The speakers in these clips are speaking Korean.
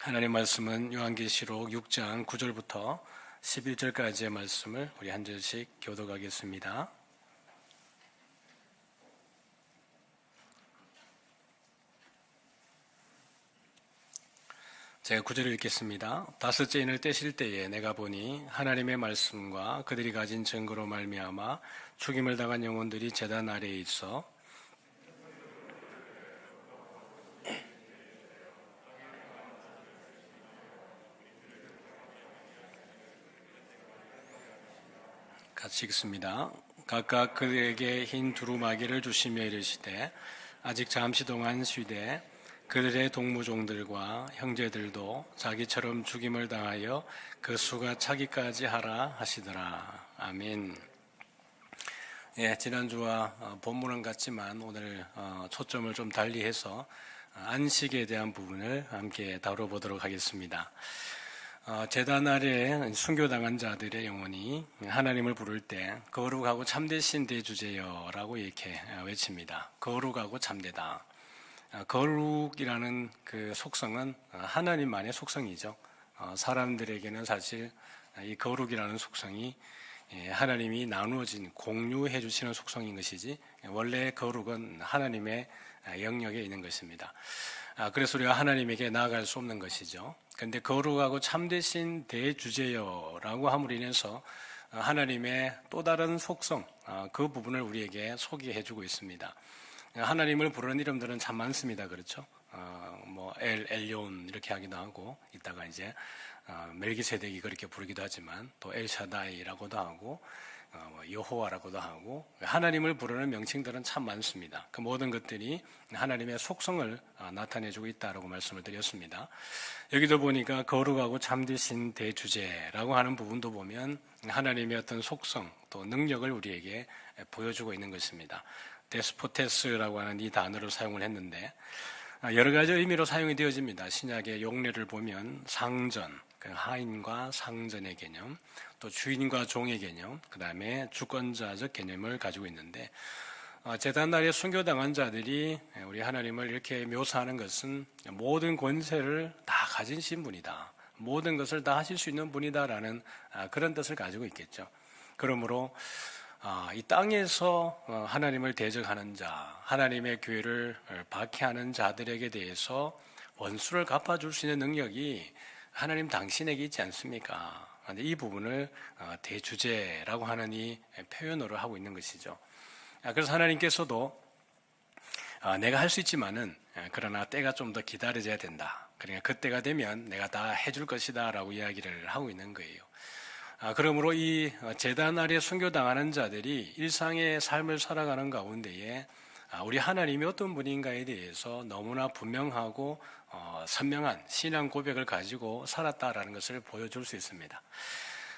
하나님 말씀은 요한계시록 6장 9절부터 11절까지의 말씀을 우리 한 절씩 교독하겠습니다. 제가 9절을 읽겠습니다. 다섯째 인을 떼실 때에 내가 보니 하나님의 말씀과 그들이 가진 증거로 말미암아 죽임을 당한 영혼들이 제단 아래에 있어 같이 읽습니다. 각각 그들에게 흰 두루마기를 주시며 이르시되 아직 잠시 동안 쉬되 그들의 동무종들과 형제들도 자기처럼 죽임을 당하여 그 수가 차기까지 하라 하시더라. 아멘. 지난주와 본문은 같지만 오늘 초점을 좀 달리해서 안식에 대한 부분을 함께 다뤄보도록 하겠습니다. 제단 아래에 순교당한 자들의 영혼이 하나님을 부를 때 거룩하고 참되신 대주제여라고 이렇게 외칩니다. 거룩하고 참되다. 거룩이라는 그 속성은 하나님만의 속성이죠. 사람들에게는 사실 이 거룩이라는 속성이 하나님이 나누어진 공유해 주시는 속성인 것이지 원래 거룩은 하나님의 영역에 있는 것입니다. 그래서 우리가 하나님에게 나아갈 수 없는 것이죠. 그런데 거룩하고 참되신 대주제여라고 함으로 인해서 하나님의 또 다른 속성, 그 부분을 우리에게 소개해 주고 있습니다. 하나님을 부르는 이름들은 참 많습니다. 그렇죠? 엘yon 이렇게 하기도 하고, 이따가 이제 멜기세덱이 그렇게 부르기도 하지만 또 엘샤다이라고도 하고 여호와라고도 하고, 하나님을 부르는 명칭들은 참 많습니다. 그 모든 것들이 하나님의 속성을 나타내주고 있다라고 말씀을 드렸습니다. 여기도 보니까 거룩하고 참되신 대주제라고 하는 부분도 보면 하나님의 어떤 속성 또 능력을 우리에게 보여주고 있는 것입니다. 데스포테스라고 하는 이 단어를 사용을 했는데 여러 가지 의미로 사용이 되어집니다. 신약의 용례를 보면 상전, 하인과 상전의 개념, 또 주인과 종의 개념, 그 다음에 주권자적 개념을 가지고 있는데 제단 아래 순교당한 자들이 우리 하나님을 이렇게 묘사하는 것은 모든 권세를 다 가지신 분이다, 모든 것을 다 하실 수 있는 분이다라는 그런 뜻을 가지고 있겠죠. 그러므로 이 땅에서 하나님을 대적하는 자, 하나님의 교회를 박해하는 자들에게 대해서 원수를 갚아줄 수 있는 능력이 하나님 당신에게 있지 않습니까? 이 부분을 대주제라고 하는 이 표현으로 하고 있는 것이죠. 그래서 하나님께서도 내가 할 수 있지만은 그러나 때가 좀 더 기다려져야 된다. 그러니까 그때가 되면 내가 다 해줄 것이다 라고 이야기를 하고 있는 거예요. 그러므로 이 제단 아래 순교당하는 자들이 일상의 삶을 살아가는 가운데에 우리 하나님이 어떤 분인가에 대해서 너무나 분명하고 선명한 신앙 고백을 가지고 살았다라는 것을 보여줄 수 있습니다.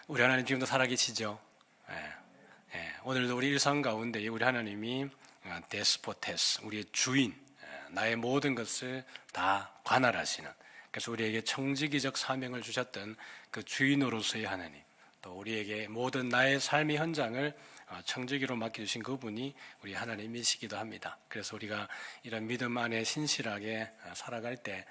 우리 하나님 지금도 살아계시죠? 오늘도 우리 일상 가운데 우리 하나님이 데스포테스, 우리의 주인, 나의 모든 것을 다 관할하시는, 그래서 우리에게 청지기적 사명을 주셨던 그 주인으로서의 하나님, 또 우리에게 모든 나의 삶의 현장을 청지기로 맡겨주신 그분이 우리 하나님이시기도 합니다. 그래서 우리가 이런 믿음 안에 신실하게 살아갈 때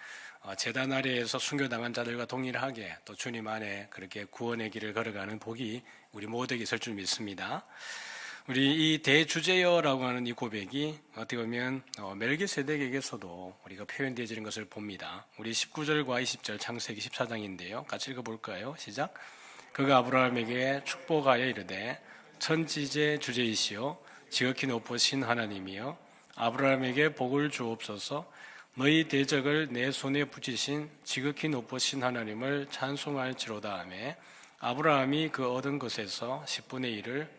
제단 아래에서 순교당한 자들과 동일하게 또 주님 안에 그렇게 구원의 길을 걸어가는 복이 우리 모두에게 있을 줄 믿습니다. 우리 이 대주제여라고 하는 이 고백이 어떻게 보면 멜기세덱에게서도 우리가 표현되어지는 것을 봅니다. 우리 19절과 20절 창세기 14장인데요. 같이 읽어볼까요? 시작. 그가 아브라함에게 축복하여 이르되 천지제 주제이시오 지극히 높으신 하나님이여 아브라함에게 복을 주옵소서. 너희 대적을 내 손에 붙이신 지극히 높으신 하나님을 찬송할지로다 하매 아브라함이 그 얻은 것에서 10분의 1을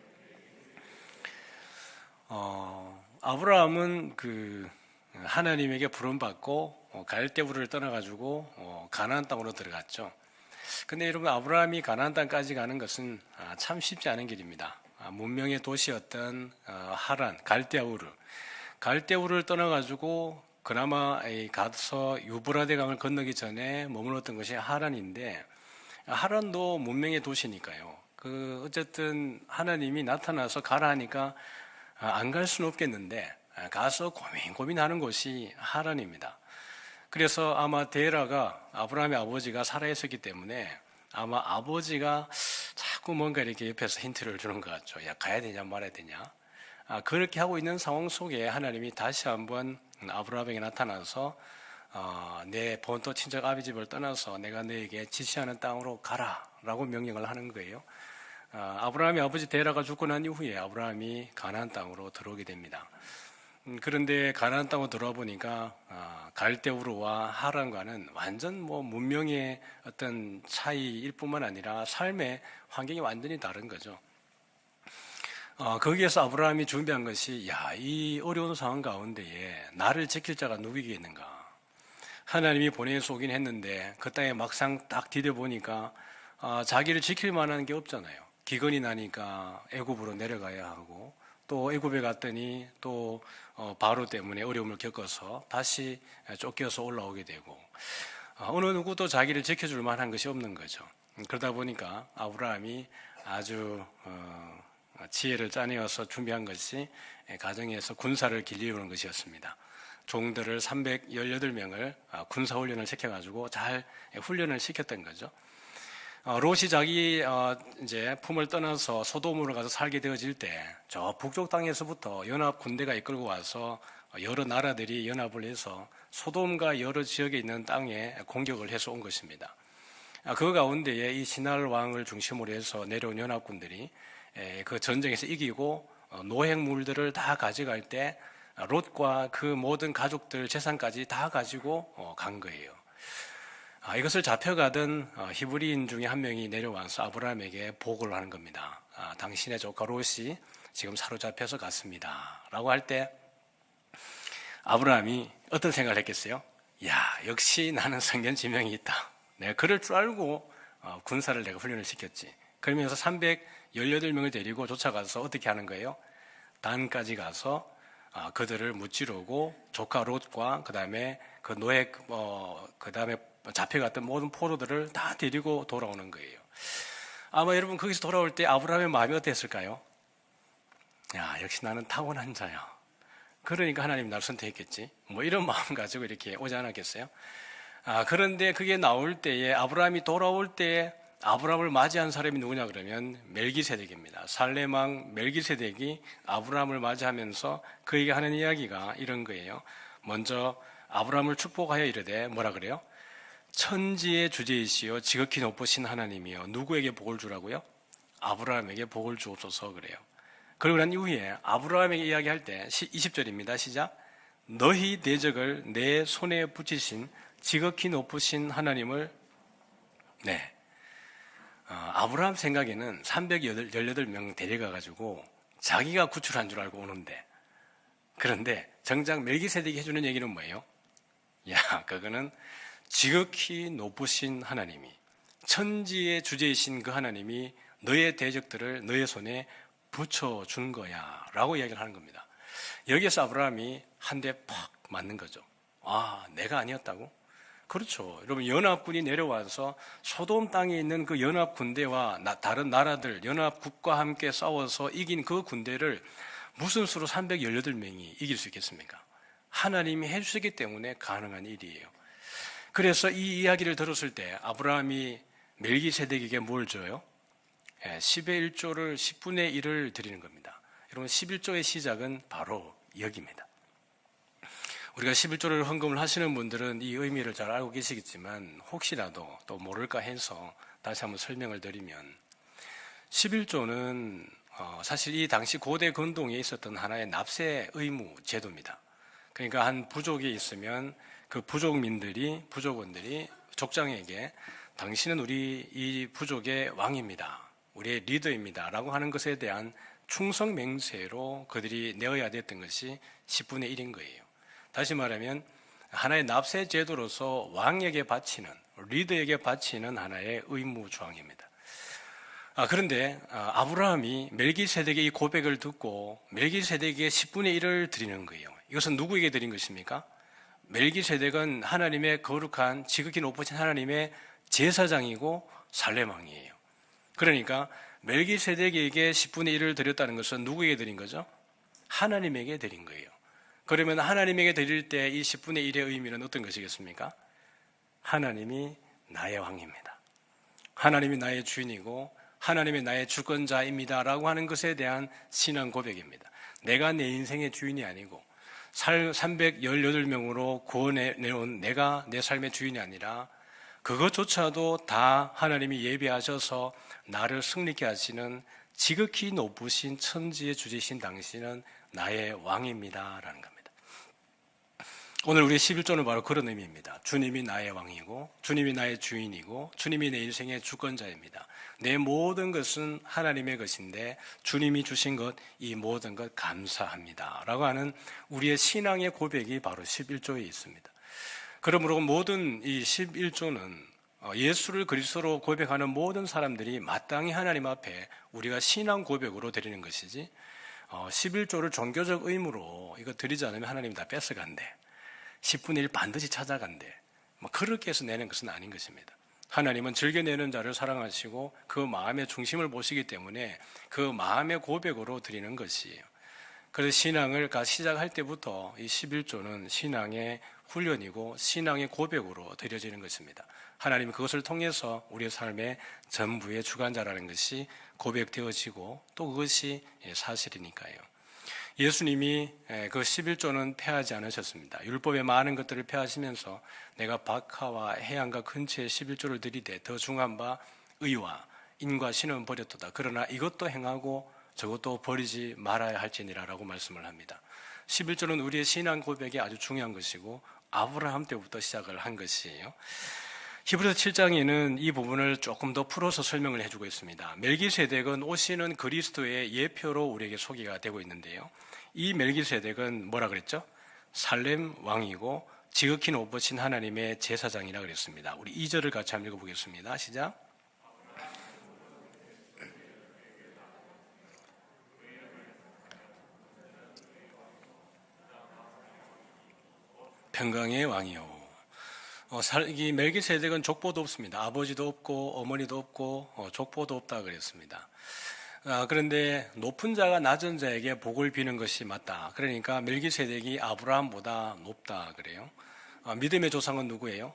아브라함은 그 하나님에게 부름받고 갈대우를 떠나가지고 가나안 땅으로 들어갔죠. 근데 여러분, 아브라함이 가나안 땅까지 가는 것은 참 쉽지 않은 길입니다. 문명의 도시였던 하란, 갈대우를 떠나가지고 그나마 가서 유브라데 강을 건너기 전에 머물렀던 것이 하란인데, 하란도 문명의 도시니까요. 어쨌든 하나님이 나타나서 가라 하니까 안 갈 수는 없겠는데 가서 고민하는 곳이 하란입니다. 그래서 아마 데라가 아브라함의 아버지가 살아있었기 때문에 아마 아버지가 자꾸 뭔가 이렇게 옆에서 힌트를 주는 것 같죠. 야, 가야 되냐 말아야 되냐. 그렇게 하고 있는 상황 속에 하나님이 다시 한번 아브라함에게 나타나서 내 본토 친척 아비 집을 떠나서 내가 너에게 지시하는 땅으로 가라 라고 명령을 하는 거예요. 아브라함의 아버지 데라가 죽고 난 이후에 아브라함이 가나안 땅으로 들어오게 됩니다. 그런데 가나안 땅으로 들어와 보니까 갈대우르와 하란과는 완전 문명의 어떤 차이일 뿐만 아니라 삶의 환경이 완전히 다른 거죠. 거기에서 아브라함이 준비한 것이 이 어려운 상황 가운데에 나를 지킬 자가 누구이겠는가. 하나님이 보내서 오긴 했는데 그 땅에 막상 딱 디뎌보니까 자기를 지킬 만한 게 없잖아요. 기근이 나니까 애굽으로 내려가야 하고 또 애굽에 갔더니 또 바로 때문에 어려움을 겪어서 다시 쫓겨서 올라오게 되고 어느 누구도 자기를 지켜줄 만한 것이 없는 거죠. 그러다 보니까 아브라함이 아주 지혜를 짜내어서 준비한 것이 가정에서 군사를 길리우는 것이었습니다. 종들을 318명을 군사훈련을 시켜가지고 잘 훈련을 시켰던 거죠. 롯이 자기 이제 품을 떠나서 소돔으로 가서 살게 되어질 때 저 북쪽 땅에서부터 연합 군대가 이끌고 와서 여러 나라들이 연합을 해서 소돔과 여러 지역에 있는 땅에 공격을 해서 온 것입니다. 그 가운데에 이 시날 왕을 중심으로 해서 내려온 연합군들이 그 전쟁에서 이기고 노획물들을 다 가져갈 때 롯과 그 모든 가족들 재산까지 다 가지고 간 거예요. 이것을 잡혀가던 히브리인 중에 한 명이 내려와서 아브라함에게 보고를 하는 겁니다. 당신의 조카 롯이 지금 사로잡혀서 갔습니다 라고 할 때 아브라함이 어떤 생각을 했겠어요? 역시 나는 성견 지명이 있다. 내가 그럴 줄 알고 군사를 내가 훈련을 시켰지. 그러면서 318명을 데리고 쫓아가서 어떻게 하는 거예요? 단까지 가서 그들을 무찌르고 조카 롯과 그다음에 그 노예 그다음에 잡혀갔던 모든 포로들을 다 데리고 돌아오는 거예요. 아마 여러분 거기서 돌아올 때 아브라함의 마음이 어땠을까요? 역시 나는 타고난 자야. 그러니까 하나님이 나를 선택했겠지. 이런 마음 가지고 이렇게 오지 않았겠어요? 그런데 그게 나올 때에 아브라함이 돌아올 때에 아브라함을 맞이한 사람이 누구냐 그러면 멜기세덱입니다. 살렘왕 멜기세덱이 아브라함을 맞이하면서 그에게 하는 이야기가 이런 거예요. 먼저 아브라함을 축복하여 이르되 뭐라 그래요? 천지의 주제이시여 지극히 높으신 하나님이여 누구에게 복을 주라고요? 아브라함에게 복을 주옵소서 그래요. 그리고 난 이후에 아브라함에게 이야기할 때 20절입니다. 시작. 너희 대적을 내 손에 붙이신 지극히 높으신 하나님을 아브라함 생각에는 318명 데려가가지고 자기가 구출한 줄 알고 오는데 그런데 정작 멜기세덱이 해주는 얘기는 뭐예요? 그거는 지극히 높으신 하나님이 천지의 주제이신 그 하나님이 너의 대적들을 너의 손에 붙여준 거야 라고 이야기를 하는 겁니다. 여기에서 아브라함이 한 대 팍 맞는 거죠. 내가 아니었다고? 그렇죠. 여러분 연합군이 내려와서 소돔 땅에 있는 그 연합군대와 다른 나라들 연합국과 함께 싸워서 이긴 그 군대를 무슨 수로 318명이 이길 수 있겠습니까? 하나님이 해주시기 때문에 가능한 일이에요. 그래서 이 이야기를 들었을 때 아브라함이 멜기세덱에게 뭘 줘요? 10의 1조를 10분의 1을 드리는 겁니다. 여러분 11조의 시작은 바로 여기입니다. 우리가 11조를 헌금을 하시는 분들은 이 의미를 잘 알고 계시겠지만 혹시라도 또 모를까 해서 다시 한번 설명을 드리면 11조는 사실 이 당시 고대 근동에 있었던 하나의 납세 의무 제도입니다. 그러니까 한 부족이 있으면 그 부족원들이 족장에게 당신은 우리 이 부족의 왕입니다. 우리의 리더입니다. 라고 하는 것에 대한 충성 맹세로 그들이 내어야 됐던 것이 10분의 1인 거예요. 다시 말하면 하나의 납세 제도로서 왕에게 바치는 리더에게 바치는 하나의 의무 조항입니다. 그런데 아브라함이 멜기세덱의 이 고백을 듣고 멜기세덱에게 10분의 1을 드리는 거예요. 이것은 누구에게 드린 것입니까? 멜기세덱은 하나님의 거룩한 지극히 높으신 하나님의 제사장이고 살렘왕이에요. 그러니까 멜기세덱에게 10분의 1을 드렸다는 것은 누구에게 드린 거죠? 하나님에게 드린 거예요. 그러면 하나님에게 드릴 때 이 10분의 1의 의미는 어떤 것이겠습니까? 하나님이 나의 왕입니다. 하나님이 나의 주인이고 하나님이 나의 주권자입니다 라고 하는 것에 대한 신앙 고백입니다. 내가 내 인생의 주인이 아니고 318명으로 구원해내온 내가 내 삶의 주인이 아니라 그것조차도 다 하나님이 예비하셔서 나를 승리케 하시는 지극히 높으신 천지의 주제신 당신은 나의 왕입니다 라는 겁니다. 오늘 우리의 11조는 바로 그런 의미입니다. 주님이 나의 왕이고 주님이 나의 주인이고 주님이 내 인생의 주권자입니다. 내 모든 것은 하나님의 것인데 주님이 주신 것, 이 모든 것 감사합니다 라고 하는 우리의 신앙의 고백이 바로 11조에 있습니다. 그러므로 모든 이 11조는 예수를 그리스도로 고백하는 모든 사람들이 마땅히 하나님 앞에 우리가 신앙 고백으로 드리는 것이지 11조를 종교적 의무로 이거 드리지 않으면 하나님이 다 뺏어간대, 10분의 1 반드시 찾아간대, 그렇게 해서 내는 것은 아닌 것입니다. 하나님은 즐겨내는 자를 사랑하시고 그 마음의 중심을 보시기 때문에 그 마음의 고백으로 드리는 것이에요. 그래서 신앙을 시작할 때부터 이 11조는 신앙의 훈련이고 신앙의 고백으로 드려지는 것입니다. 하나님은 그것을 통해서 우리의 삶의 전부의 주관자라는 것이 고백되어지고 또 그것이 사실이니까요. 예수님이 그 11조는 폐하지 않으셨습니다. 율법의 많은 것들을 폐하시면서 내가 박하와 해안과 근처에 11조를 드리되 더 중한 바 의와 인과 신은 버렸도다. 그러나 이것도 행하고 저것도 버리지 말아야 할지니라 라고 말씀을 합니다. 11조는 우리의 신앙 고백이 아주 중요한 것이고 아브라함 때부터 시작을 한 것이에요. 히브리서 7장에는 이 부분을 조금 더 풀어서 설명을 해주고 있습니다. 멜기세덱은 오시는 그리스도의 예표로 우리에게 소개가 되고 있는데요. 이 멜기세덱은 뭐라 그랬죠? 살렘 왕이고 지극히 높으신 하나님의 제사장이라 그랬습니다. 우리 2절을 같이 한번 읽어보겠습니다. 시작. 평강의 왕이요. 이 멜기세덱은 족보도 없습니다. 아버지도 없고 어머니도 없고 족보도 없다 그랬습니다. 그런데 높은 자가 낮은 자에게 복을 비는 것이 맞다. 그러니까 멜기세덱이 아브라함보다 높다 그래요. 믿음의 조상은 누구예요?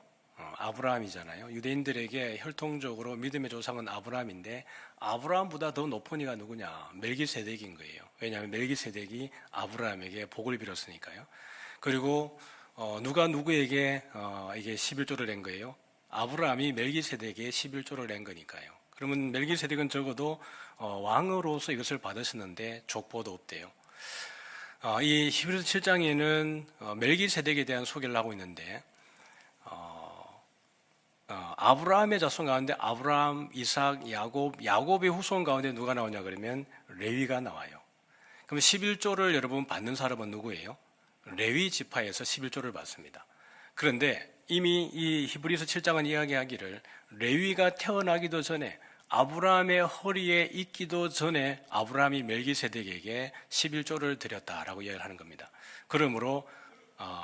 아브라함이잖아요. 유대인들에게 혈통적으로 믿음의 조상은 아브라함인데 아브라함보다 더 높은 이가 누구냐? 멜기세덱인 거예요. 왜냐하면 멜기세덱이 아브라함에게 복을 빌었으니까요. 그리고 누가 누구에게 이게 11조를 낸 거예요? 아브라함이 멜기세덱에게 11조를 낸 거니까요. 그러면 멜기세덱은 적어도 왕으로서 이것을 받으셨는데 족보도 없대요. 이 히브리서 7장에는 멜기세덱에 대한 소개를 하고 있는데 아브라함의 자손 가운데 아브라함, 이삭, 야곱의 후손 가운데 누가 나오냐 그러면 레위가 나와요. 그럼 11조를 여러분 받는 사람은 누구예요? 레위 지파에서 11조를 받습니다. 그런데 이미 이 히브리서 7장은 이야기하기를 레위가 태어나기도 전에 아브라함의 허리에 있기도 전에 아브라함이 멜기세덱에게 11조를 드렸다라고 이야기를 하는 겁니다. 그러므로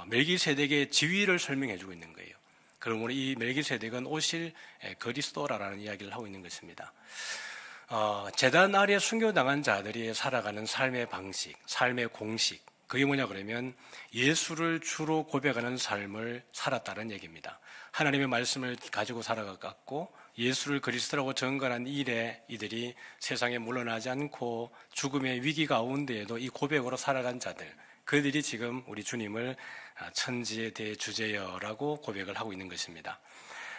멜기세덱의 지위를 설명해 주고 있는 거예요. 그러므로 이 멜기세덱은 오실 그리스도라는 이야기를 하고 있는 것입니다. 제단 아래 순교당한 자들이 살아가는 삶의 방식, 삶의 공식, 그게 뭐냐 그러면 예수를 주로 고백하는 삶을 살았다는 얘기입니다. 하나님의 말씀을 가지고 살아갔고 예수를 그리스도라고 증거한 일에 이들이 세상에 물러나지 않고 죽음의 위기 가운데에도 이 고백으로 살아간 자들, 그들이 지금 우리 주님을 천지의 대주제여라고 고백을 하고 있는 것입니다.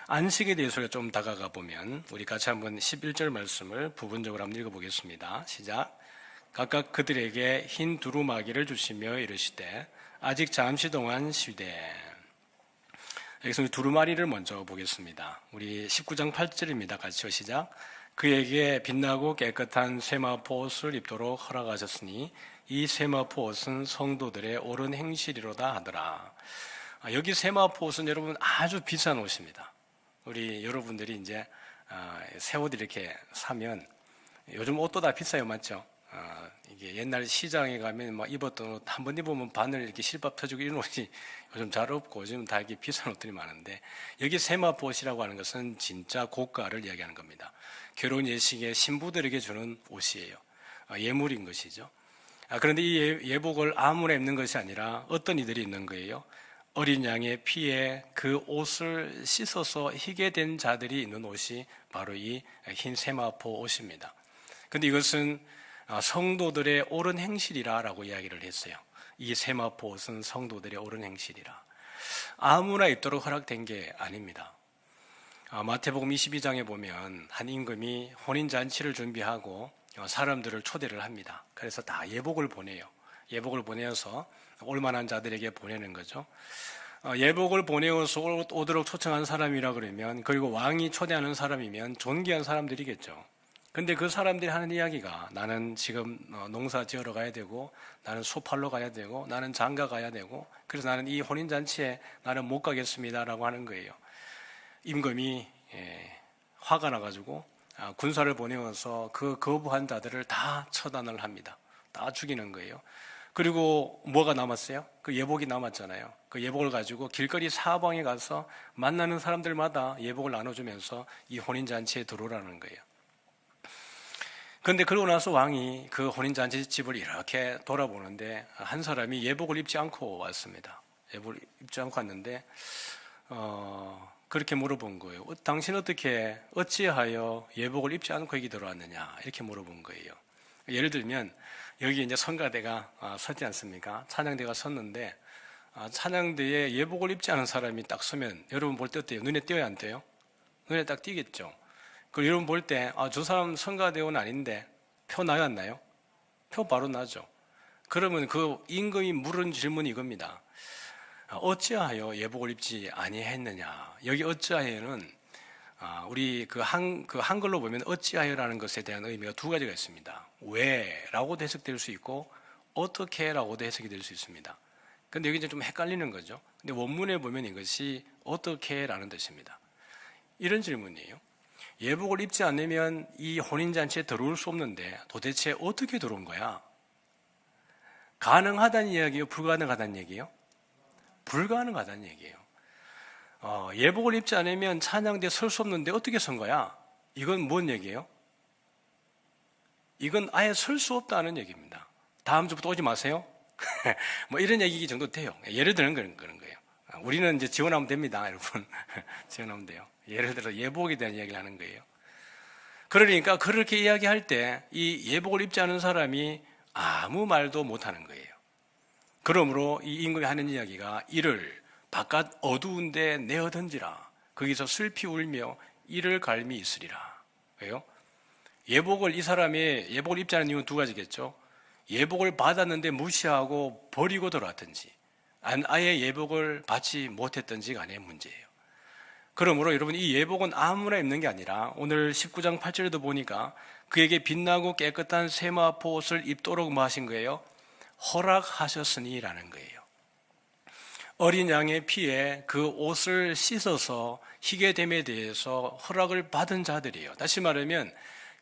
안식에 대해서 좀 다가가 보면 우리 같이 한번 11절 말씀을 부분적으로 한번 읽어보겠습니다. 시작. 각각 그들에게 흰 두루마기를 주시며 이르시되 아직 잠시 동안 쉬되. 여기서 우리 두루마리를 먼저 보겠습니다. 우리 19장 8절입니다. 같이요. 시작. 그에게 빛나고 깨끗한 세마포 옷을 입도록 허락하셨으니 이 세마포 옷은 성도들의 옳은 행실이로다 하더라. 여기 세마포 옷은 여러분 아주 비싼 옷입니다. 우리 여러분들이 이제 새 옷 이렇게 사면 요즘 옷도 다 비싸요, 맞죠? 이게 옛날 시장에 가면 막 입었던 옷 한 번 입으면 바늘 이렇게 실밥 터지고 이런 옷이 요즘 잘 없고 요즘 다 이렇게 비싼 옷들이 많은데 여기 세마포 옷이라고 하는 것은 진짜 고가를 이야기하는 겁니다. 결혼 예식에 신부들에게 주는 옷이에요. 예물인 것이죠. 그런데 이 예복을 아무나 입는 것이 아니라 어떤 이들이 입는 거예요? 어린 양의 피에 그 옷을 씻어서 희게 된 자들이 입는 옷이 바로 이 흰 세마포 옷입니다. 그런데 이것은 성도들의 옳은 행실이라고 이야기를 했어요. 이 세마포 옷은 성도들의 옳은 행실이라. 아무나 입도록 허락된 게 아닙니다. 마태복음 22장에 보면 한 임금이 혼인잔치를 준비하고 사람들을 초대를 합니다. 그래서 다 예복을 보내요. 예복을 보내어서 올만한 자들에게 보내는 거죠. 예복을 보내어서 오도록 초청한 사람이라 그러면, 그리고 왕이 초대하는 사람이면 존귀한 사람들이겠죠. 근데 그 사람들이 하는 이야기가, 나는 지금 농사 지으러 가야 되고, 나는 소팔로 가야 되고, 나는 장가 가야 되고, 그래서 나는 이 혼인잔치에 나는 못 가겠습니다라고 하는 거예요. 임금이 화가 나가지고 군사를 보내어서 그 거부한 자들을 다 처단을 합니다. 다 죽이는 거예요. 그리고 뭐가 남았어요? 그 예복이 남았잖아요. 그 예복을 가지고 길거리 사방에 가서 만나는 사람들마다 예복을 나눠주면서 이 혼인잔치에 들어오라는 거예요. 그런데 그러고 나서 왕이 그 혼인잔치 집을 이렇게 돌아보는데 한 사람이 예복을 입지 않고 왔습니다. 예복을 입지 않고 왔는데 그렇게 물어본 거예요. 당신 어찌하여 예복을 입지 않고 여기 들어왔느냐, 이렇게 물어본 거예요. 예를 들면 여기 이제 성가대가 섰지 않습니까? 찬양대가 섰는데 찬양대에 예복을 입지 않은 사람이 딱 서면 여러분 볼 때 어때요? 눈에 띄어야 안 띄어요? 눈에 딱 띄겠죠. 그리고 여러분 볼 때 저 사람 성가대원 아닌데 표 나요, 안 나요? 표 바로 나죠. 그러면 그 임금이 물은 질문이 이겁니다. 어찌하여 예복을 입지 아니했느냐? 여기 어찌하여는 우리 그 한글로 보면 어찌하여라는 것에 대한 의미가 두 가지가 있습니다. 왜라고도 해석될 수 있고 어떻게라고도 해석이 될 수 있습니다. 근데 여기 이제 좀 헷갈리는 거죠. 근데 원문에 보면 이것이 어떻게라는 뜻입니다. 이런 질문이에요. 예복을 입지 않으면 이 혼인잔치에 들어올 수 없는데 도대체 어떻게 들어온 거야? 가능하다는 이야기예요? 불가능하다는 얘기예요? 불가능하다는 얘기예요. 예복을 입지 않으면 찬양대에 설 수 없는데 어떻게 선 거야? 이건 뭔 얘기예요? 이건 아예 설 수 없다는 얘기입니다. 다음 주부터 오지 마세요. 뭐 이런 얘기 정도 돼요. 예를 들은 그런 거예요. 우리는 이제 지원하면 됩니다, 여러분. 지원하면 돼요. 예를 들어 예복에 대한 이야기를 하는 거예요. 그러니까 그렇게 이야기할 때 이 예복을 입지 않은 사람이 아무 말도 못하는 거예요. 그러므로 이 임금이 하는 이야기가 이를 바깥 어두운데 내어 던지라. 거기서 슬피 울며 이를 갈미 있으리라. 왜요? 이 사람이 예복을 입지 않은 이유는 두 가지겠죠. 예복을 받았는데 무시하고 버리고 들어왔든지, 아예 예복을 받지 못했든지 간의 문제예요. 그러므로 여러분, 이 예복은 아무나 입는 게 아니라 오늘 19장 8절에도 보니까 그에게 빛나고 깨끗한 세마포 옷을 입도록 뭐 하신 거예요? 허락하셨으니라는 거예요. 어린 양의 피에 그 옷을 씻어서 희게 됨에 대해서 허락을 받은 자들이에요. 다시 말하면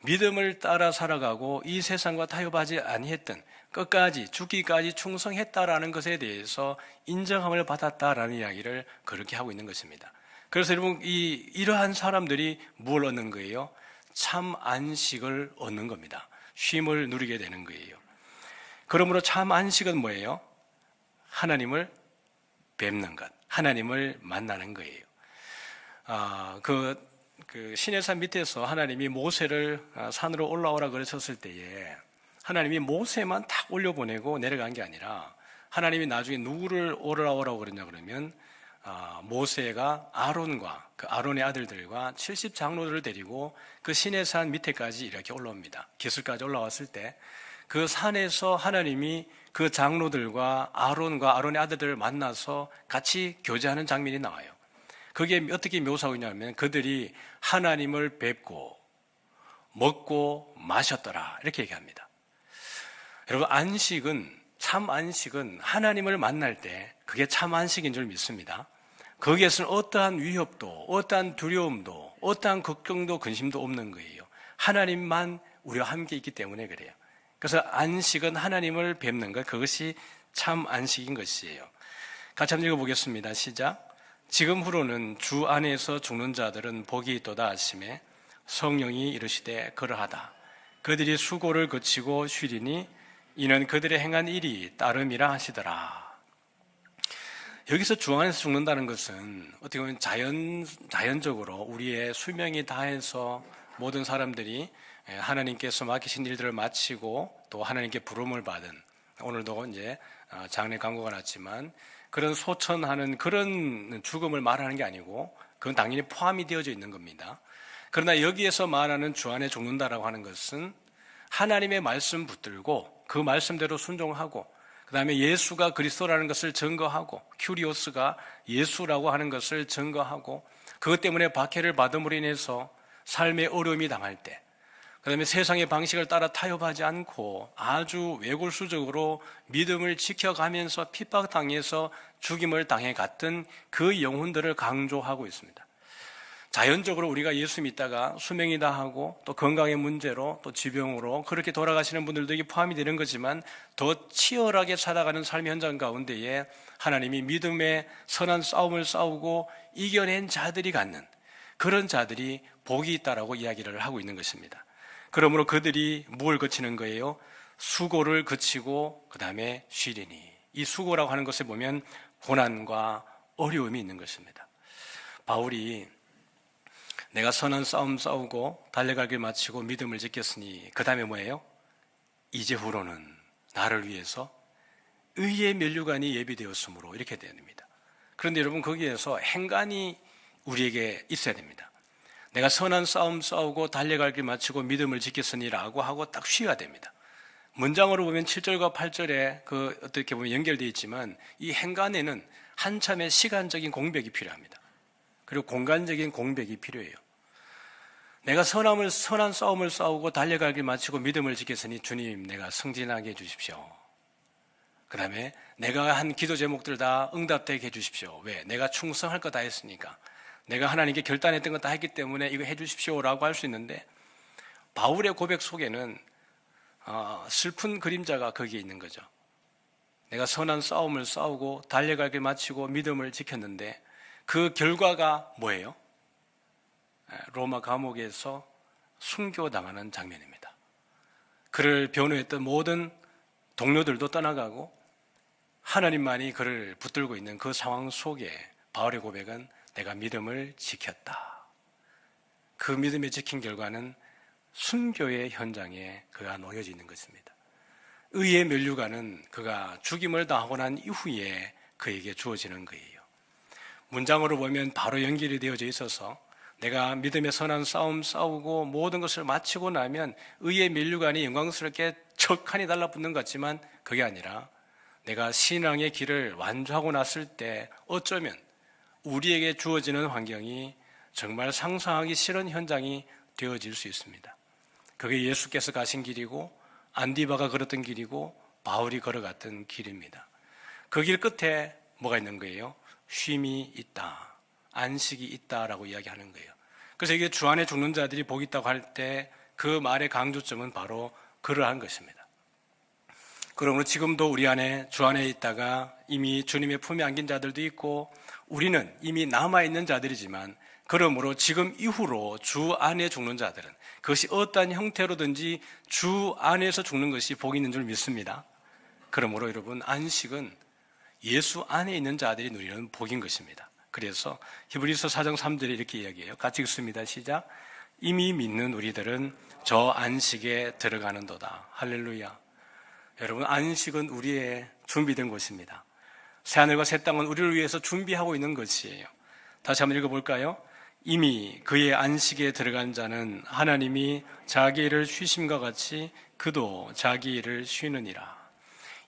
믿음을 따라 살아가고 이 세상과 타협하지 아니했던, 끝까지 죽기까지 충성했다라는 것에 대해서 인정함을 받았다라는 이야기를 그렇게 하고 있는 것입니다. 그래서 여러분, 이러한 사람들이 뭘 얻는 거예요? 참 안식을 얻는 겁니다. 쉼을 누리게 되는 거예요. 그러므로 참 안식은 뭐예요? 하나님을 뵙는 것, 하나님을 만나는 거예요. 그 시내산 밑에서 하나님이 모세를 산으로 올라오라 그러셨을 때에 하나님이 모세만 탁 올려보내고 내려간 게 아니라 하나님이 나중에 누구를 올라오라고 그러냐 그러면 모세가 아론과 그 아론의 아들들과 70장로들을 데리고 그 시내산 밑에까지 이렇게 올라옵니다. 기슭까지 올라왔을 때 그 산에서 하나님이 그 장로들과 아론의 아들들을 만나서 같이 교제하는 장면이 나와요. 그게 어떻게 묘사하고 있냐면 그들이 하나님을 뵙고 먹고 마셨더라, 이렇게 얘기합니다. 여러분, 참 안식은 하나님을 만날 때 그게 참 안식인 줄 믿습니다. 거기에서는 어떠한 위협도, 어떠한 두려움도, 어떠한 걱정도 근심도 없는 거예요. 하나님만 우리와 함께 있기 때문에 그래요. 그래서 안식은 하나님을 뵙는 것, 그것이 참 안식인 것이에요. 같이 한번 읽어보겠습니다. 시작. 지금후로는 주 안에서 죽는 자들은 복이 있도다 하시매 성령이 이르시되 그러하다. 그들이 수고를 거치고 쉬리니 이는 그들의 행한 일이 따름이라 하시더라. 여기서 주 안에서 죽는다는 것은 어떻게 보면 자연적으로 우리의 수명이 다해서 모든 사람들이 하나님께서 맡기신 일들을 마치고 또 하나님께 부름을 받은, 오늘도 이제 장례 광고가 났지만 그런 소천하는 그런 죽음을 말하는 게 아니고 그건 당연히 포함이 되어져 있는 겁니다. 그러나 여기에서 말하는 주 안에 죽는다라고 하는 것은 하나님의 말씀 붙들고 그 말씀대로 순종하고 그 다음에 예수가 그리스도라는 것을 증거하고 큐리오스가 예수라고 하는 것을 증거하고 그것 때문에 박해를 받음으로 인해서 삶의 어려움이 당할 때, 그 다음에 세상의 방식을 따라 타협하지 않고 아주 외골수적으로 믿음을 지켜가면서 핍박당해서 죽임을 당해 갔던 그 영혼들을 강조하고 있습니다. 자연적으로 우리가 예수 믿다가 수명이 다하고 또 건강의 문제로 또 지병으로 그렇게 돌아가시는 분들도 이게 포함이 되는 거지만 더 치열하게 살아가는 삶의 현장 가운데에 하나님이 믿음의 선한 싸움을 싸우고 이겨낸 자들이 갖는 그런 자들이 복이 있다라고 이야기를 하고 있는 것입니다. 그러므로 그들이 뭘 거치는 거예요? 수고를 거치고 그 다음에 쉬리니. 이 수고라고 하는 것에 보면 고난과 어려움이 있는 것입니다. 바울이 내가 선한 싸움 싸우고 달려갈 길 마치고 믿음을 지켰으니 그 다음에 뭐예요? 이제후로는 나를 위해서 의의 면류관이 예비되었으므로 이렇게 됩니다. 그런데 여러분 거기에서 행간이 우리에게 있어야 됩니다. 내가 선한 싸움 싸우고 달려갈 길 마치고 믿음을 지켰으니라고 하고 딱 쉬어야 됩니다. 문장으로 보면 7절과 8절에 그 어떻게 보면 연결되어 있지만 이 행간에는 한참의 시간적인 공백이 필요합니다. 그리고 공간적인 공백이 필요해요. 내가 선한 싸움을 싸우고 달려갈 길 마치고 믿음을 지켰으니 주님 내가 승진하게 해주십시오. 그 다음에 내가 한 기도 제목들 다 응답되게 해주십시오. 왜? 내가 충성할 거 다 했으니까. 내가 하나님께 결단했던 거 다 했기 때문에 이거 해주십시오라고 할 수 있는데 바울의 고백 속에는 슬픈 그림자가 거기에 있는 거죠. 내가 선한 싸움을 싸우고 달려갈 길 마치고 믿음을 지켰는데 그 결과가 뭐예요? 로마 감옥에서 순교당하는 장면입니다. 그를 변호했던 모든 동료들도 떠나가고 하나님만이 그를 붙들고 있는 그 상황 속에 바울의 고백은 내가 믿음을 지켰다. 그 믿음에 지킨 결과는 순교의 현장에 그가 놓여져 있는 것입니다. 의의 면류관은 그가 죽임을 당하고 난 이후에 그에게 주어지는 거예요. 문장으로 보면 바로 연결이 되어져 있어서 내가 믿음의 선한 싸움 싸우고 모든 것을 마치고 나면 의의 면류관이 영광스럽게 척하니 달라붙는 것 같지만 그게 아니라 내가 신앙의 길을 완주하고 났을 때 어쩌면 우리에게 주어지는 환경이 정말 상상하기 싫은 현장이 되어질 수 있습니다. 그게 예수께서 가신 길이고 안디바가 걸었던 길이고 바울이 걸어갔던 길입니다. 그 길 끝에 뭐가 있는 거예요? 쉼이 있다. 안식이 있다라고 이야기하는 거예요. 그래서 이게 주 안에 죽는 자들이 복 있다고 할 때 그 말의 강조점은 바로 그러한 것입니다. 그러므로 지금도 우리 안에 주 안에 있다가 이미 주님의 품에 안긴 자들도 있고 우리는 이미 남아있는 자들이지만 그러므로 지금 이후로 주 안에 죽는 자들은 그것이 어떠한 형태로든지 주 안에서 죽는 것이 복이 있는 줄 믿습니다. 그러므로 여러분 안식은 예수 안에 있는 자들이 누리는 복인 것입니다. 그래서 히브리서 4장 3절에 이렇게 이야기해요. 같이 읽습니다. 시작. 이미 믿는 우리들은 저 안식에 들어가는도다. 할렐루야. 여러분 안식은 우리의 준비된 곳입니다. 새하늘과 새 땅은 우리를 위해서 준비하고 있는 것이에요. 다시 한번 읽어볼까요? 이미 그의 안식에 들어간 자는 하나님이 자기 일을 쉬심과 같이 그도 자기 일을 쉬느니라.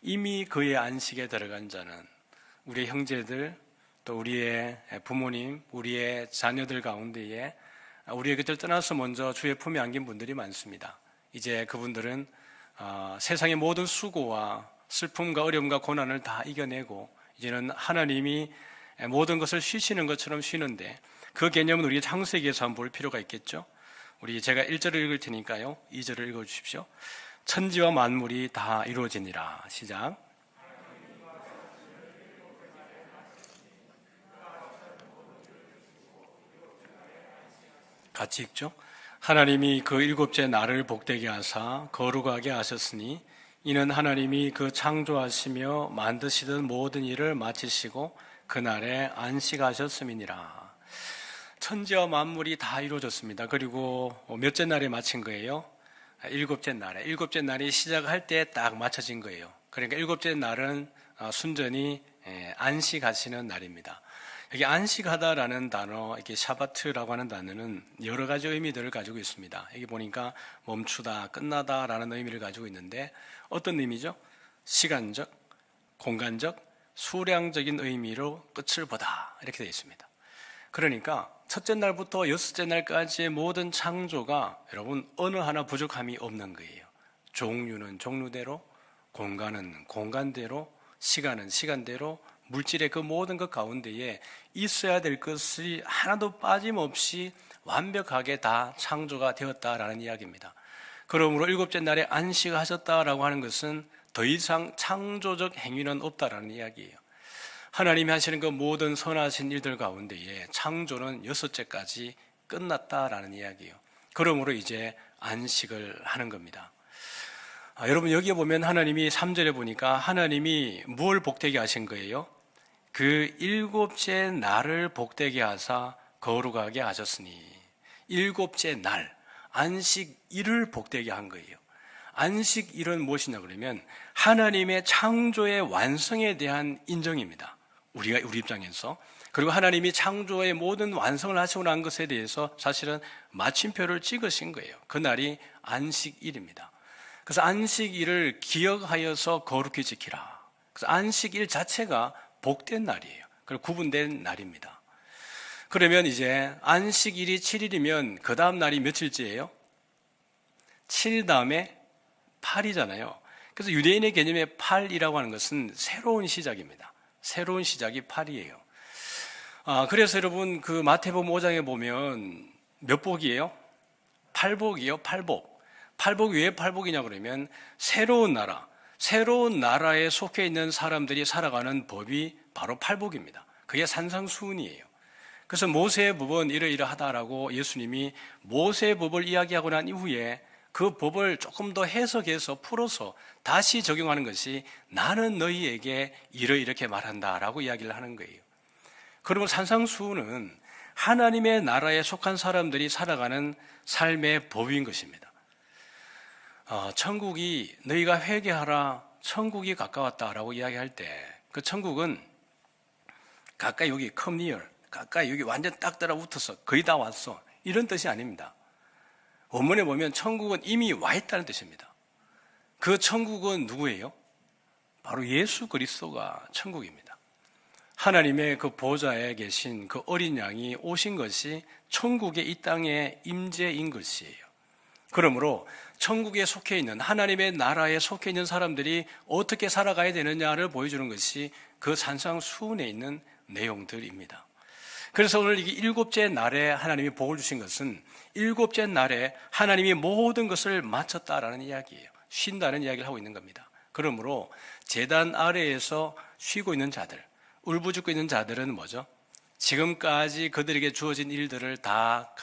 이미 그의 안식에 들어간 자는 우리의 형제들 또 우리의 부모님, 우리의 자녀들 가운데에 우리의 곁을 떠나서 먼저 주의 품에 안긴 분들이 많습니다. 이제 그분들은 세상의 모든 수고와 슬픔과 어려움과 고난을 다 이겨내고 이제는 하나님이 모든 것을 쉬시는 것처럼 쉬는데 그 개념은 우리 창세기에서 한번 볼 필요가 있겠죠. 우리 제가 1절을 읽을 테니까요. 2절을 읽어주십시오. 천지와 만물이 다 이루어지니라. 시작. 같이 읽죠. 하나님이 그 일곱째 날을 복되게 하사 거룩하게 하셨으니 이는 하나님이 그 창조하시며 만드시던 모든 일을 마치시고 그날에 안식하셨음이니라. 천지와 만물이 다 이루어졌습니다. 그리고 몇째 날에 마친 거예요? 일곱째 날에. 일곱째 날이 시작할 때 딱 맞춰진 거예요. 그러니까 일곱째 날은 순전히 안식하시는 날입니다. 여기 안식하다라는 단어, 이렇게 샤바트라고 하는 단어는 여러 가지 의미들을 가지고 있습니다. 여기 보니까 멈추다, 끝나다라는 의미를 가지고 있는데 어떤 의미죠? 시간적, 공간적, 수량적인 의미로 끝을 보다 이렇게 되어 있습니다. 그러니까 첫째 날부터 여섯째 날까지의 모든 창조가 여러분 어느 하나 부족함이 없는 거예요. 종류는 종류대로, 공간은 공간대로, 시간은 시간대로, 물질의 그 모든 것 가운데에 있어야 될 것이 하나도 빠짐없이 완벽하게 다 창조가 되었다라는 이야기입니다. 그러므로 일곱째 날에 안식하셨다라고 하는 것은 더 이상 창조적 행위는 없다라는 이야기예요. 하나님이 하시는 그 모든 선하신 일들 가운데에 창조는 여섯째까지 끝났다라는 이야기예요. 그러므로 이제 안식을 하는 겁니다. 여러분 여기에 보면 하나님이 3절에 보니까 하나님이 뭘 복되게 하신 거예요? 그 일곱째 날을 복되게 하사 거룩하게 하셨으니, 일곱째 날 안식일을 복되게 한 거예요. 안식일은 무엇이냐 그러면 하나님의 창조의 완성에 대한 인정입니다. 우리 입장에서. 그리고 하나님이 창조의 모든 완성을 하시고 난 것에 대해서 사실은 마침표를 찍으신 거예요. 그날이 안식일입니다. 그래서 안식일을 기억하여서 거룩히 지키라. 그래서 안식일 자체가 복된 날이에요. 그리고 구분된 날입니다. 그러면 이제 안식일이 7일이면 그 다음 날이 며칠째예요? 7 다음에 8이잖아요. 그래서 유대인의 개념의 8이라고 하는 것은 새로운 시작입니다. 새로운 시작이 8이에요. 그래서 여러분 그 마태복음 5장에 보면 몇 복이에요? 8복이에요. 8복. 8복이 왜 8복이냐 그러면 새로운 나라에 속해 있는 사람들이 살아가는 법이 바로 8복입니다. 그게 산상수훈이에요. 그래서 모세의 법은 이러이러하다라고 예수님이 모세의 법을 이야기하고 난 이후에 그 법을 조금 더 해석해서 풀어서 다시 적용하는 것이 나는 너희에게 이렇게 말한다라고 이야기를 하는 거예요. 그러면 산상수훈은 하나님의 나라에 속한 사람들이 살아가는 삶의 법인 것입니다. 천국이 너희가 회개하라 천국이 가까웠다라고 이야기할 때 그 천국은 가까이 여기 come near, 가까이 여기 완전 딱 달라붙어서 거의 다 왔어 이런 뜻이 아닙니다. 원문에 보면 천국은 이미 와 있다는 뜻입니다. 그 천국은 누구예요? 바로 예수 그리스도가 천국입니다. 하나님의 그 보좌에 계신 그 어린 양이 오신 것이 천국의 이 땅의 임재인 것이에요. 그러므로 천국에 속해 있는 하나님의 나라에 속해 있는 사람들이 어떻게 살아가야 되느냐를 보여주는 것이 그 산상수훈에 있는 내용들입니다. 그래서 오늘 이 일곱째 날에 하나님이 복을 주신 것은 일곱째 날에 하나님이 모든 것을 마쳤다라는 이야기예요. 쉰다는 이야기를 하고 있는 겁니다. 그러므로 제단 아래에서 쉬고 있는 자들, 울부짖고 있는 자들은 뭐죠? 지금까지 그들에게 주어진 일들을 다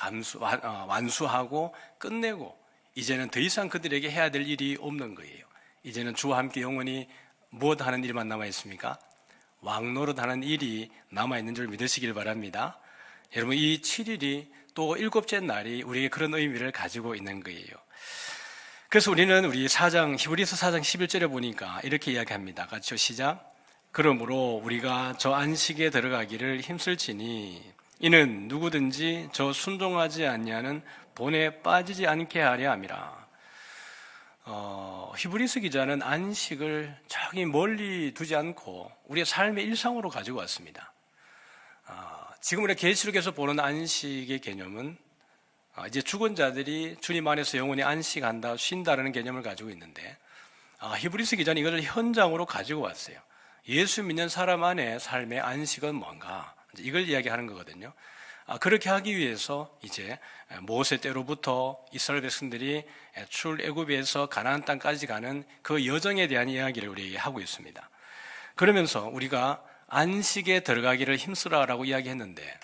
완수하고 끝내고 이제는 더 이상 그들에게 해야 될 일이 없는 거예요. 이제는 주와 함께 영원히 무엇 하는 일만 남아있습니까? 왕노릇하는 일이 남아있는 줄 믿으시길 바랍니다. 여러분 이 7일이 또 일곱째 날이 우리에게 그런 의미를 가지고 있는 거예요. 그래서 우리는 히브리서 4장 11절에 보니까 이렇게 이야기합니다. 같이요 시작. 그러므로 우리가 저 안식에 들어가기를 힘쓸지니 이는 누구든지 저 순종하지 아니하는 본에 빠지지 않게 하려 함이라. 히브리서 기자는 안식을 저기 멀리 두지 않고 우리의 삶의 일상으로 가지고 왔습니다. 지금 우리가 계시록에서 보는 안식의 개념은 이제 죽은 자들이 주님 안에서 영원히 안식한다, 쉰다라는 개념을 가지고 있는데 히브리서 기자는 이것을 현장으로 가지고 왔어요. 예수 믿는 사람 안에 삶의 안식은 뭔가 이걸 이야기하는 거거든요. 그렇게 하기 위해서 이제 모세 때로부터 이스라엘 백성들이 출애굽에서 가나안 땅까지 가는 그 여정에 대한 이야기를 우리에게 하고 있습니다. 그러면서 우리가 안식에 들어가기를 힘쓰라라고 이야기했는데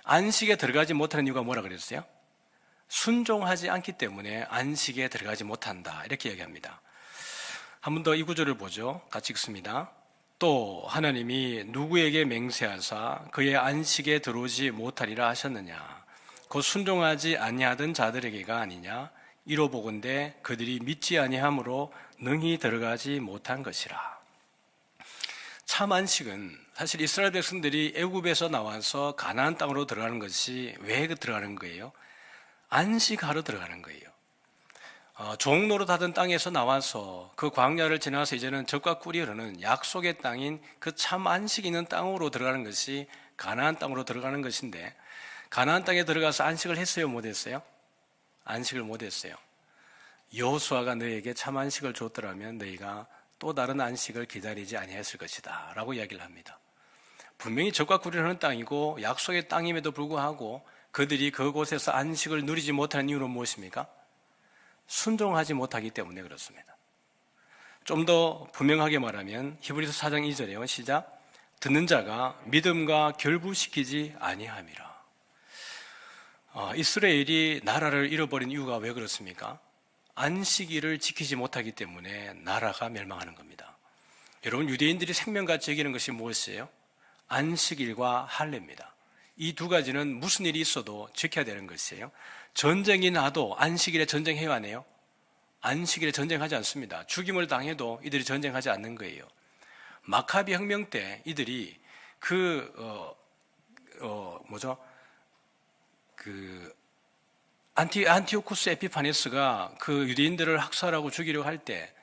안식에 들어가지 못하는 이유가 뭐라 그랬어요? 순종하지 않기 때문에 안식에 들어가지 못한다 이렇게 이야기합니다. 한 번 더 이 구절을 보죠. 같이 읽습니다. 또 하나님이 누구에게 맹세하사 그의 안식에 들어오지 못하리라 하셨느냐. 곧 순종하지 아니하던 자들에게가 아니냐. 이로 보건대 그들이 믿지 아니함으로 능히 들어가지 못한 것이라. 참 안식은 사실 이스라엘 백성들이 애굽에서 나와서 가나안 땅으로 들어가는 것이 왜 들어가는 거예요? 안식하러 들어가는 거예요. 종로로 하던 땅에서 나와서 그 광야를 지나서 이제는 젖과 꿀이 흐르는 약속의 땅인 그 참 안식 있는 땅으로 들어가는 것이 가나안 땅으로 들어가는 것인데, 가나안 땅에 들어가서 안식을 했어요, 못했어요? 안식을 못했어요. 여호수아가 너희에게 참 안식을 줬더라면 너희가 또 다른 안식을 기다리지 아니했을 것이다 라고 이야기를 합니다. 분명히 젖과 꿀이 흐르는 땅이고 약속의 땅임에도 불구하고 그들이 그곳에서 안식을 누리지 못하는 이유는 무엇입니까? 순종하지 못하기 때문에 그렇습니다. 좀 더 분명하게 말하면 히브리서 4장 2절에요. 시작. 듣는 자가 믿음과 결부시키지 아니함이라. 이스라엘이 나라를 잃어버린 이유가 왜 그렇습니까? 안식일을 지키지 못하기 때문에 나라가 멸망하는 겁니다. 여러분, 유대인들이 생명같이 여기는 것이 무엇이에요? 안식일과 할례입니다. 이 두 가지는 무슨 일이 있어도 지켜야 되는 것이에요. 전쟁이 나도 안식일에 전쟁해야 하네요. 안식일에 전쟁하지 않습니다. 죽임을 당해도 이들이 전쟁하지 않는 거예요. 마카비 혁명 때 이들이 안티오쿠스 에피파네스가 그 유대인들을 학살하고 죽이려고 할 때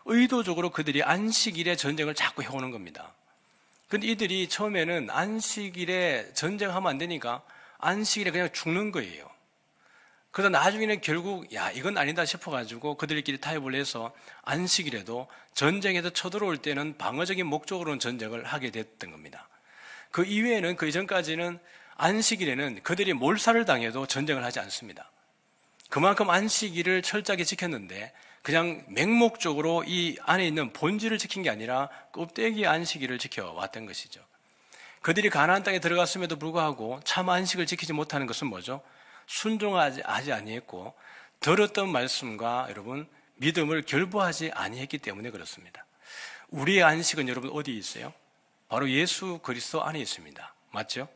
의도적으로 그들이 안식일에 전쟁을 자꾸 해오는 겁니다. 근데 이들이 처음에는 안식일에 전쟁하면 안 되니까 안식일에 그냥 죽는 거예요. 그러다 나중에는 결국 이건 아니다 싶어가지고 그들끼리 타협을 해서 안식일에도 전쟁에서 쳐들어올 때는 방어적인 목적으로는 전쟁을 하게 됐던 겁니다. 그 이외에는 그 이전까지는 안식일에는 그들이 몰살을 당해도 전쟁을 하지 않습니다. 그만큼 안식일을 철저하게 지켰는데 그냥 맹목적으로 이 안에 있는 본질을 지킨 게 아니라 껍데기 안식일을 지켜왔던 것이죠. 그들이 가나안 땅에 들어갔음에도 불구하고 참 안식을 지키지 못하는 것은 뭐죠? 순종하지 아니했고 들었던 말씀과 여러분 믿음을 결부하지 아니했기 때문에 그렇습니다. 우리의 안식은 여러분 어디 있어요? 바로 예수 그리스도 안에 있습니다. 맞죠?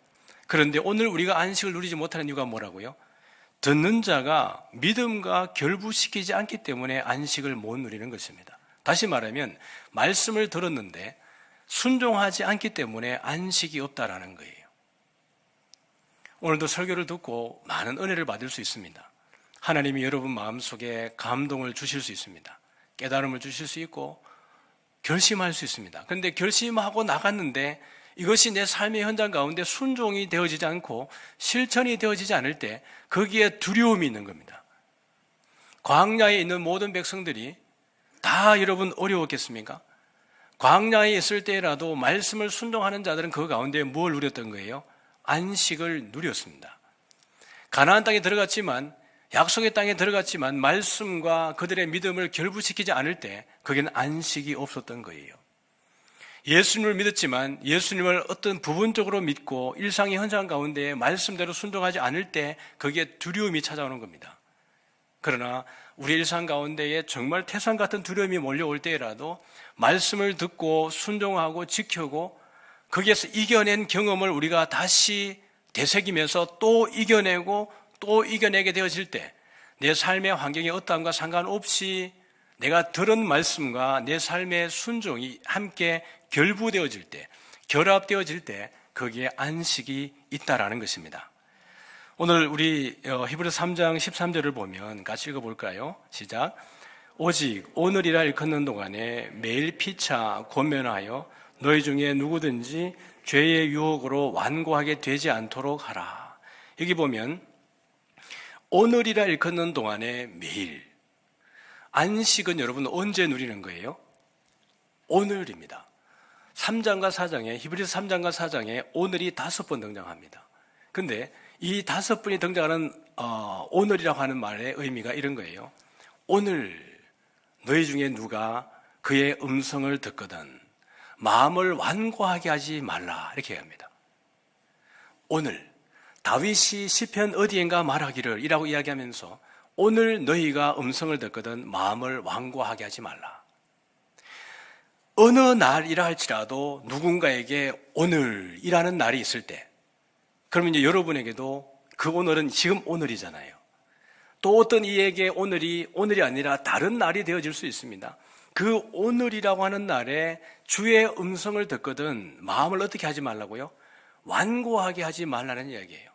그런데 오늘 우리가 안식을 누리지 못하는 이유가 뭐라고요? 듣는 자가 믿음과 결부시키지 않기 때문에 안식을 못 누리는 것입니다. 다시 말하면 말씀을 들었는데 순종하지 않기 때문에 안식이 없다라는 거예요. 오늘도 설교를 듣고 많은 은혜를 받을 수 있습니다. 하나님이 여러분 마음속에 감동을 주실 수 있습니다. 깨달음을 주실 수 있고 결심할 수 있습니다. 그런데 결심하고 나갔는데 이것이 내 삶의 현장 가운데 순종이 되어지지 않고 실천이 되어지지 않을 때 거기에 두려움이 있는 겁니다. 광야에 있는 모든 백성들이 다 여러분 어려웠겠습니까? 광야에 있을 때라도 말씀을 순종하는 자들은 그 가운데 뭘 누렸던 거예요? 안식을 누렸습니다. 가나안 땅에 들어갔지만 약속의 땅에 들어갔지만 말씀과 그들의 믿음을 결부시키지 않을 때 거기는 안식이 없었던 거예요. 예수님을 믿었지만 예수님을 어떤 부분적으로 믿고 일상의 현장 가운데 말씀대로 순종하지 않을 때 거기에 두려움이 찾아오는 겁니다. 그러나 우리 일상 가운데에 정말 태산 같은 두려움이 몰려올 때라도 말씀을 듣고 순종하고 지키고 거기에서 이겨낸 경험을 우리가 다시 되새기면서 또 이겨내고 또 이겨내게 되어질 때 내 삶의 환경의 어떠함과 상관없이 내가 들은 말씀과 내 삶의 순종이 함께 결부되어질 때, 결합되어질 때 거기에 안식이 있다라는 것입니다. 오늘 우리 히브리서 3장 13절을 보면 같이 읽어볼까요? 시작. 오직 오늘이라 일컫는 동안에 매일 피차 권면하여 너희 중에 누구든지 죄의 유혹으로 완고하게 되지 않도록 하라. 여기 보면 오늘이라 일컫는 동안에 매일. 안식은 여러분 언제 누리는 거예요? 오늘입니다. 3장과 4장에 히브리서 3장과 4장에 오늘이 5번 등장합니다. 근데 이 5번이 등장하는 오늘이라고 하는 말의 의미가 이런 거예요. 오늘 너희 중에 누가 그의 음성을 듣거든 마음을 완고하게 하지 말라 이렇게 합니다. 오늘 다윗이 시편 어디엔가 말하기를 이라고 이야기하면서 오늘 너희가 음성을 듣거든 마음을 완고하게 하지 말라. 어느 날이라 할지라도 누군가에게 오늘이라는 날이 있을 때, 그러면 이제 여러분에게도 그 오늘은 지금 오늘이잖아요. 또 어떤 이에게 오늘이 아니라 다른 날이 되어질 수 있습니다. 그 오늘이라고 하는 날에 주의 음성을 듣거든 마음을 어떻게 하지 말라고요? 완고하게 하지 말라는 이야기예요.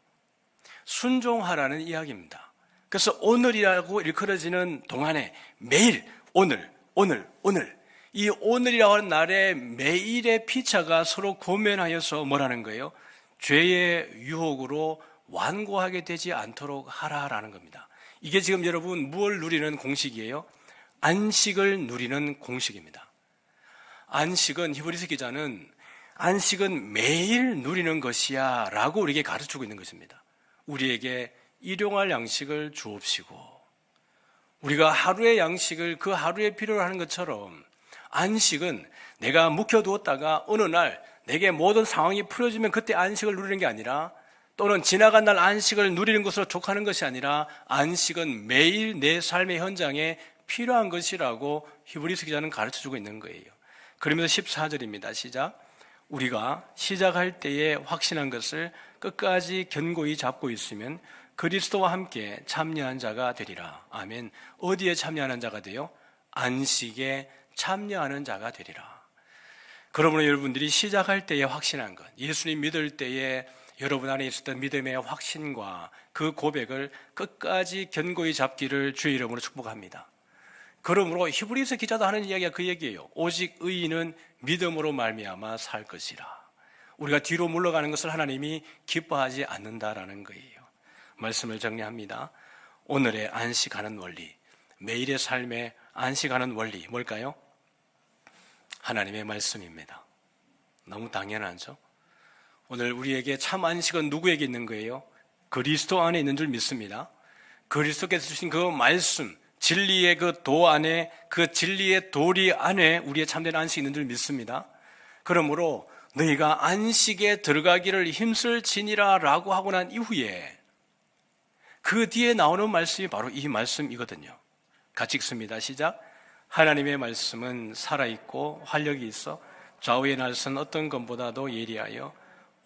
순종하라는 이야기입니다. 그래서 오늘이라고 일컬어지는 동안에 매일 오늘 이 오늘이라고 하는 날에 매일의 피차가 서로 고면하여서 뭐라는 거예요? 죄의 유혹으로 완고하게 되지 않도록 하라라는 겁니다. 이게 지금 여러분 무엇을 누리는 공식이에요? 안식을 누리는 공식입니다. 안식은 히브리서 기자는 안식은 매일 누리는 것이야 라고 우리에게 가르치고 있는 것입니다. 우리에게 일용할 양식을 주옵시고, 우리가 하루의 양식을 그 하루에 필요로 하는 것처럼 안식은 내가 묵혀두었다가 어느 날 내게 모든 상황이 풀어지면 그때 안식을 누리는 게 아니라, 또는 지나간 날 안식을 누리는 것으로 족하는 것이 아니라, 안식은 매일 내 삶의 현장에 필요한 것이라고 히브리서 기자는 가르쳐주고 있는 거예요. 그러면서 14절입니다. 시작. 우리가 시작할 때에 확신한 것을 끝까지 견고히 잡고 있으면 그리스도와 함께 참여한 자가 되리라. 아멘. 어디에 참여하는 자가 돼요? 안식에 참여하는 자가 되리라. 그러므로 여러분들이 시작할 때에 확신한 것, 예수님 믿을 때에 여러분 안에 있었던 믿음의 확신과 그 고백을 끝까지 견고히 잡기를 주의 이름으로 축복합니다. 그러므로 히브리서 기자도 하는 이야기가 그 얘기예요. 오직 의인은 믿음으로 말미암아 살 것이라. 우리가 뒤로 물러가는 것을 하나님이 기뻐하지 않는다라는 거예요. 말씀을 정리합니다. 오늘의 안식하는 원리, 매일의 삶에 안식하는 원리 뭘까요? 하나님의 말씀입니다. 너무 당연하죠? 오늘 우리에게 참 안식은 누구에게 있는 거예요? 그리스도 안에 있는 줄 믿습니다. 그리스도께서 주신 그 말씀, 진리의 그 도 안에, 그 진리의 도리 안에 우리의 참된 안식이 있는 줄 믿습니다. 그러므로 너희가 안식에 들어가기를 힘쓸 지니라 라고 하고 난 이후에 그 뒤에 나오는 말씀이 바로 이 말씀이거든요. 같이 읽습니다. 시작. 하나님의 말씀은 살아있고 활력이 있어 좌우의 날선 어떤 것보다도 예리하여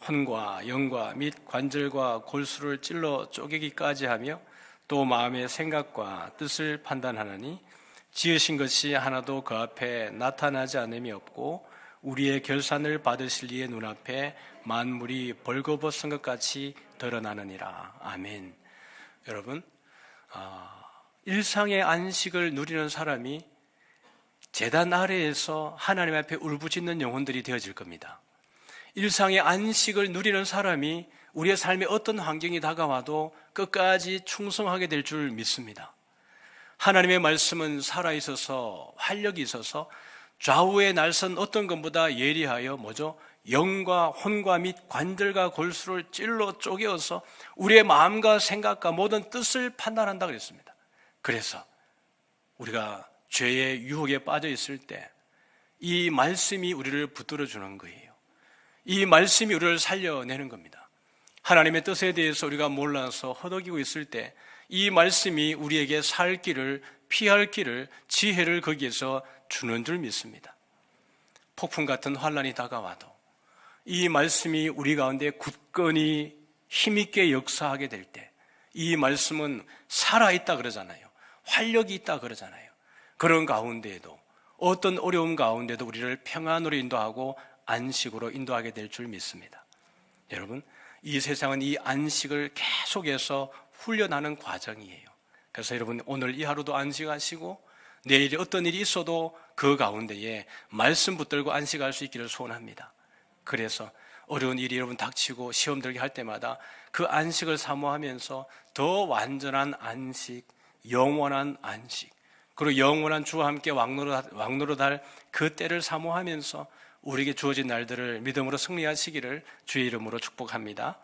혼과 영과 및 관절과 골수를 찔러 쪼개기까지 하며 또 마음의 생각과 뜻을 판단하나니 지으신 것이 하나도 그 앞에 나타나지 않음이 없고 우리의 결산을 받으실 이의 눈앞에 만물이 벌거벗은 것 같이 드러나느니라. 아멘. 여러분, 일상의 안식을 누리는 사람이 제단 아래에서 하나님 앞에 울부짖는 영혼들이 되어질 겁니다. 일상의 안식을 누리는 사람이 우리의 삶에 어떤 환경이 다가와도 끝까지 충성하게 될 줄 믿습니다. 하나님의 말씀은 살아있어서 활력이 있어서 좌우의 날선 어떤 것보다 예리하여 뭐죠? 영과 혼과 및 관절과 골수를 찔러 쪼개어서 우리의 마음과 생각과 모든 뜻을 판단한다 그랬습니다. 그래서 우리가 죄의 유혹에 빠져 있을 때 이 말씀이 우리를 붙들어 주는 거예요. 이 말씀이 우리를 살려내는 겁니다. 하나님의 뜻에 대해서 우리가 몰라서 허덕이고 있을 때 이 말씀이 우리에게 살 길을, 피할 길을, 지혜를 거기에서 주는 줄 믿습니다. 폭풍 같은 환난이 다가와도 이 말씀이 우리 가운데 굳건히 힘있게 역사하게 될 때 이 말씀은 살아있다 그러잖아요. 활력이 있다 그러잖아요. 그런 가운데에도 어떤 어려움 가운데도 우리를 평안으로 인도하고 안식으로 인도하게 될 줄 믿습니다. 여러분, 이 세상은 이 안식을 계속해서 훈련하는 과정이에요. 그래서 여러분 오늘 이 하루도 안식하시고 내일이 어떤 일이 있어도 그 가운데에 말씀 붙들고 안식할 수 있기를 소원합니다. 그래서 어려운 일이 여러분 닥치고 시험 들게 할 때마다 그 안식을 사모하면서 더 완전한 안식, 영원한 안식, 그리고 영원한 주와 함께 왕노릇할 그 때를 사모하면서 우리에게 주어진 날들을 믿음으로 승리하시기를 주의 이름으로 축복합니다.